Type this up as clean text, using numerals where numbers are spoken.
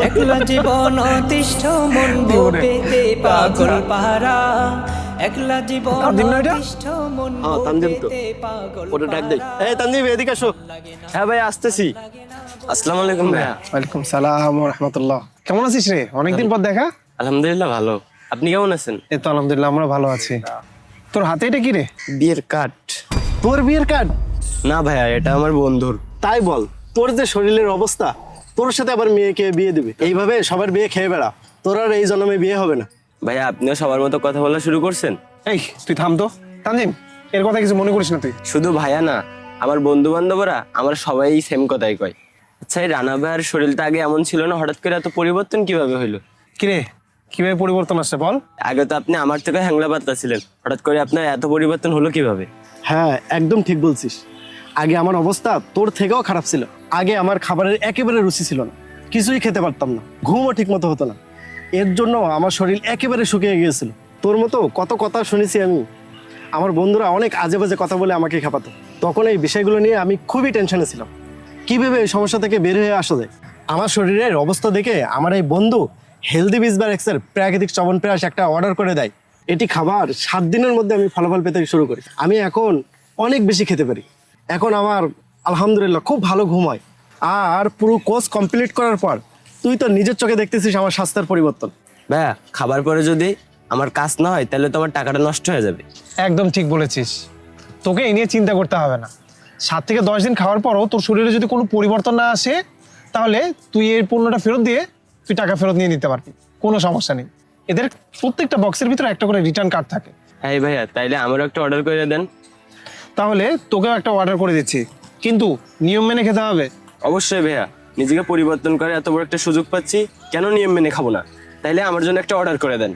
একলা জীবন অতিষ্ঠ মন পেতে পাগল পারা, একলা জীবন অতিষ্ঠ মন পেতে পাগল ওটা ডাক দেই। এই তানজিম এদিকে আসো। হ্যাঁ ভাই আসতেছি। আসসালামু আলাইকুম ভাইয়া। ওয়ালাইকুম সালাম ওয়া রাহমাতুল্লাহ। কেমন আছিস রে? অনেকদিন পর দেখা। আলহামদুলিল্লাহ ভালো। আপনি কেমন আছেন? এই তো আলহামদুলিল্লাহ আমরা ভালো আছি। তোর হাতে এটা কি রে? বিয়ের কার্ড। তোর বিয়ের কার্ড? না ভাইয়া, এটা আমার বন্ধুর। তাই বল, তোর যে শরীরের অবস্থা, তোর সাথে আবার মেয়েকে বিয়ে দিবে? এইভাবে সবার বিয়ে খেয়ে বেড়া, তোর আর এই জন্মে বিয়ে হবে না। ভাইয়া আপনিও সবার মতো কথা বলা শুরু করছেন। এই তুই থাম তো। তানজিম, এর কথা কিছু মনে করিস না তুই। শুধু ভাইয়া না, আমার বন্ধু বান্ধবরা আমার সবাই সেম কথাই কয়। আচ্ছা, এই রানা ভাইয়ের শরীরটা আগে এমন ছিল না, হঠাৎ করে এত পরিবর্তন কিভাবে হইলো? কি রে, কিভাবে পরিবর্তন আসছে বল? আগে তো আপনি আমার থেকে হ্যাংলা পাতলা ছিলেন, হঠাৎ করে আপনার এত পরিবর্তন হলো কিভাবে? হ্যাঁ একদম ঠিক বলছিস। আগে আমার অবস্থা তোর থেকেও খারাপ ছিল। আগে আমার খাবারের একেবারে রুচি ছিল না, কিছুই খেতে পারতাম না, ঘুমও ঠিক মতো হতো না। এর জন্য আমার শরীর একেবারে শুকিয়ে গিয়েছিল। তোর মতো কত কথা শুনেছি আমি। আমার বন্ধুরা অনেক আজে বাজে কথা বলে আমাকে খেপাতো। তখন এই বিষয়গুলো নিয়ে আমি খুবই টেনশনে ছিলাম, কীভাবে এই সমস্যা থেকে বের হয়ে আসা যায়। আমার শরীরের অবস্থা দেখে আমার এই বন্ধু হেলদি বিজবার এক্সের প্রাকৃতিক চবনপ্রাশ একটা অর্ডার করে দেয়। এটি খাবার 7 দিনের মধ্যে আমি ফলাফল পেতে শুরু করি। আমি এখন অনেক বেশি খেতে পারি। এখন আমার আলহামদুলিল্লাহ খুব ভালো ঘুম হয়। আর পুরো কোর্স কমপ্লিট করার পর তুই তো নিজের চোখে দেখতেছিস আমার স্বাস্থ্যের পরিবর্তন। ভাইয়া, খাবার পরে যদি আমার কাজ না হয় তাহলে তো আমার টাকাটা নষ্ট হয়ে যাবে। একদম ঠিক বলেছিস। তোকে এই নিয়ে চিন্তা করতে হবে না। 7 থেকে 10 দিন খাওয়ার পরও তোর শরীরে যদি কোনো পরিবর্তন না আসে, তাহলে তুই এই পণ্যটা ফেরত দিয়ে তুই টাকা ফেরত নিয়ে নিতে পারবি, কোনো সমস্যা নেই। এদের প্রত্যেকটা বক্সের ভিতরে একটা করে রিটার্ন কার্ড থাকে। হ্যাঁ ভাইয়া, তাইলে আমারও একটা অর্ডার করে দেন। তাহলে তোকেও একটা অর্ডার করে দিচ্ছি, কিন্তু নিয়ম মেনে খেতে হবে। অবশ্যই ভাইয়া, নিজেকে পরিবর্তন করে এত বড় একটা সুযোগ পাচ্ছি, কেন নিয়ম মেনে খাবো না? তাইলে আমার জন্য একটা অর্ডার করে দেন।